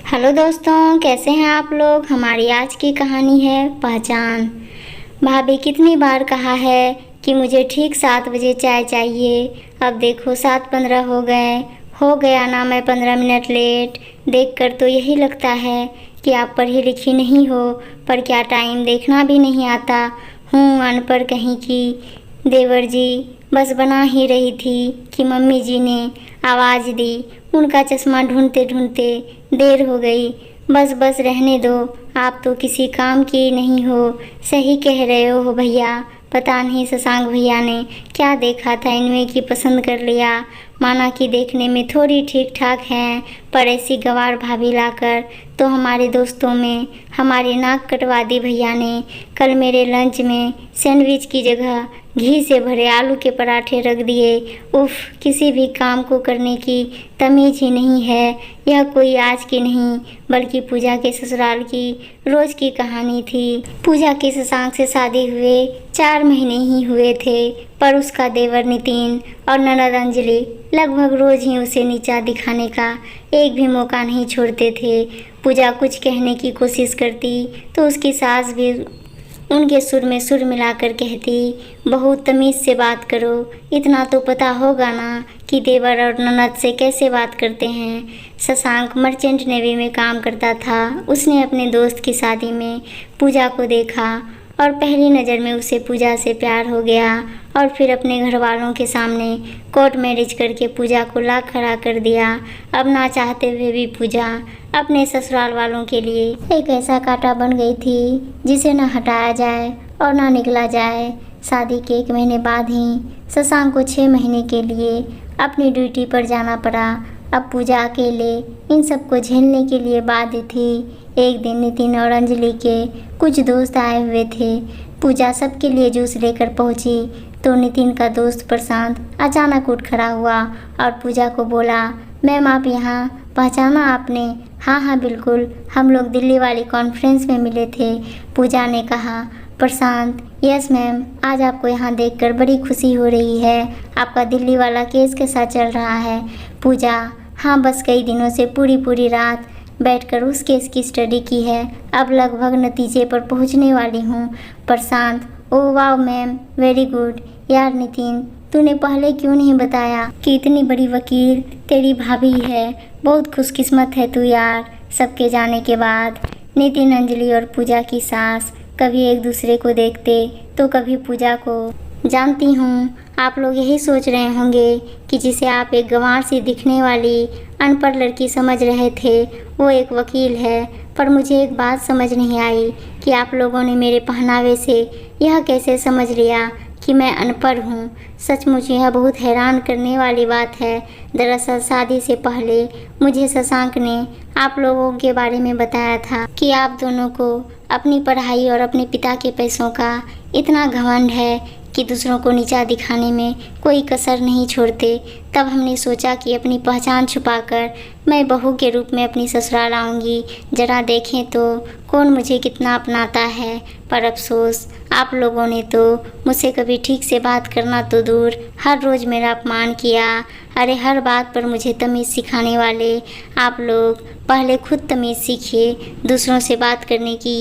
Hello दोस्तों, कैसे हैं आप लोग। हमारी आज की कहानी है पहचान। भाभी कितनी बार कहा है कि मुझे ठीक 7 बजे चाय चाहिए। अब देखो 7:15 हो गया ना, मैं 15 मिनट लेट। देखकर तो यही लगता है कि आप पढ़ी लिखी नहीं हो, पर क्या टाइम देखना भी नहीं आता। हूँ अनपढ़ कहीं की। देवर जी बस बना ही रही थी कि मम्मी जी ने आवाज़ दी। उनका चश्मा ढूंढते ढूंढते देर हो गई। बस बस रहने दो, आप तो किसी काम की नहीं हो। सही कह रहे हो भैया, पता नहीं शशांक भैया ने क्या देखा था इनमें कि पसंद कर लिया। माना कि देखने में थोड़ी ठीक ठाक हैं, पर ऐसी गंवार भाभी लाकर तो हमारे दोस्तों में हमारी नाक कटवा दी भैया ने। कल मेरे लंच में सैंडविच की जगह घी से भरे आलू के पराठे रख दिए। उफ, किसी भी काम को करने की तमीज़ ही नहीं है। यह कोई आज की नहीं बल्कि पूजा के ससुराल की रोज़ की कहानी थी। पूजा के शशांक से शादी हुए 4 महीने ही हुए थे, पर उसका देवर नितिन और ननद अंजलि लगभग रोज़ ही उसे नीचा दिखाने का एक भी मौका नहीं छोड़ते थे। पूजा कुछ कहने की कोशिश करती तो उसकी सास भी उनके सुर में सुर मिलाकर कहती, बहुत तमीज़ से बात करो। इतना तो पता होगा ना कि देवर और ननद से कैसे बात करते हैं। शशांक मर्चेंट नेवी में काम करता था। उसने अपने दोस्त की शादी में पूजा को देखा और पहली नज़र में उसे पूजा से प्यार हो गया, और फिर अपने घर वालों के सामने कोर्ट मैरिज करके पूजा को ला खड़ा कर दिया। अब ना चाहते हुए भी पूजा अपने ससुराल वालों के लिए एक ऐसा कांटा बन गई थी जिसे न हटाया जाए और ना निकला जाए। शादी के 1 महीने बाद ही शशांक को 6 महीने के लिए अपनी ड्यूटी पर जाना पड़ा। अब पूजा अकेले इन सबको झेलने के लिए बाध्य थी। एक दिन नितिन और अंजलि के कुछ दोस्त आए हुए थे। पूजा सबके लिए जूस लेकर पहुंची तो नितिन का दोस्त प्रशांत अचानक उठ खड़ा हुआ और पूजा को बोला, मैम आप यहाँ, पहचाना आपने। हाँ बिल्कुल, हम लोग दिल्ली वाली कॉन्फ्रेंस में मिले थे। पूजा ने कहा। प्रशांत, यस मैम, आज आपको यहाँ देखकर बड़ी खुशी हो रही है। आपका दिल्ली वाला केस कैसा चल रहा है। पूजा, हाँ बस कई दिनों से पूरी रात बैठकर उस केस की स्टडी की है। अब लगभग नतीजे पर पहुँचने वाली हूँ। प्रशांत, ओह वाह मैम, वेरी गुड। यार नितिन, तूने पहले क्यों नहीं बताया कि इतनी बड़ी वकील तेरी भाभी है। बहुत खुशकिस्मत है तू यार। सबके जाने के बाद नितिन, अंजलि और पूजा की सास कभी एक दूसरे को देखते तो कभी पूजा को। जानती हूँ आप लोग यही सोच रहे होंगे कि जिसे आप एक गंवार सी दिखने वाली अनपढ़ लड़की समझ रहे थे वो एक वकील है, पर मुझे एक बात समझ नहीं आई कि आप लोगों ने मेरे पहनावे से यह कैसे समझ लिया कि मैं अनपढ़ हूँ। सचमुच यह बहुत हैरान करने वाली बात है। दरअसल शादी से पहले मुझे शशांक ने आप लोगों के बारे में बताया था कि आप दोनों को अपनी पढ़ाई और अपने पिता के पैसों का इतना घमंड है कि दूसरों को नीचा दिखाने में कोई कसर नहीं छोड़ते। तब हमने सोचा कि अपनी पहचान छुपाकर मैं बहू के रूप में अपनी ससुराल आऊँगी। जरा देखें तो कौन मुझे कितना अपनाता है। पर अफसोस, आप लोगों ने तो मुझसे कभी ठीक से बात करना तो दूर, हर रोज़ मेरा अपमान किया। अरे हर बात पर मुझे तमीज़ सिखाने वाले आप लोग, पहले खुद तमीज़ सीखिए। दूसरों से बात करने की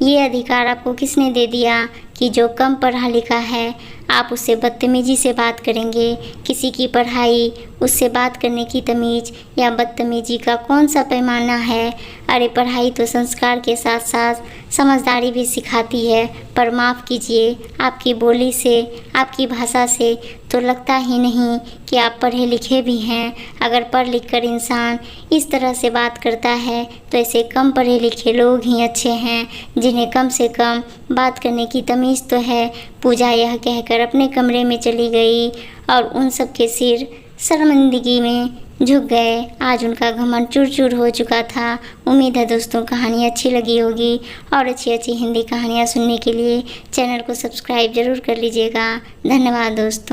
ये अधिकार आपको किसने दे दिया कि जो कम पढ़ा लिखा है आप उससे बदतमीजी से बात करेंगे। किसी की पढ़ाई, उससे बात करने की तमीज़ या बदतमीजी का कौन सा पैमाना है। अरे पढ़ाई तो संस्कार के साथ साथ समझदारी भी सिखाती है। पर माफ़ कीजिए, आपकी बोली से, आपकी भाषा से तो लगता ही नहीं कि आप पढ़े लिखे भी हैं। अगर पढ़ लिख कर इंसान इस तरह से बात करता है तो ऐसे कम पढ़े लिखे लोग ही अच्छे हैं जिन्हें कम से कम बात करने की तमीज़ तो है। पूजा यह कहकर अपने कमरे में चली गई और उन सब के सिर शर्मिंदगी में झुक गए। आज उनका घमंड चूर चूर हो चुका था। उम्मीद है दोस्तों कहानी अच्छी लगी होगी, और अच्छी हिंदी कहानियाँ सुनने के लिए चैनल को सब्सक्राइब ज़रूर कर लीजिएगा। धन्यवाद दोस्तों।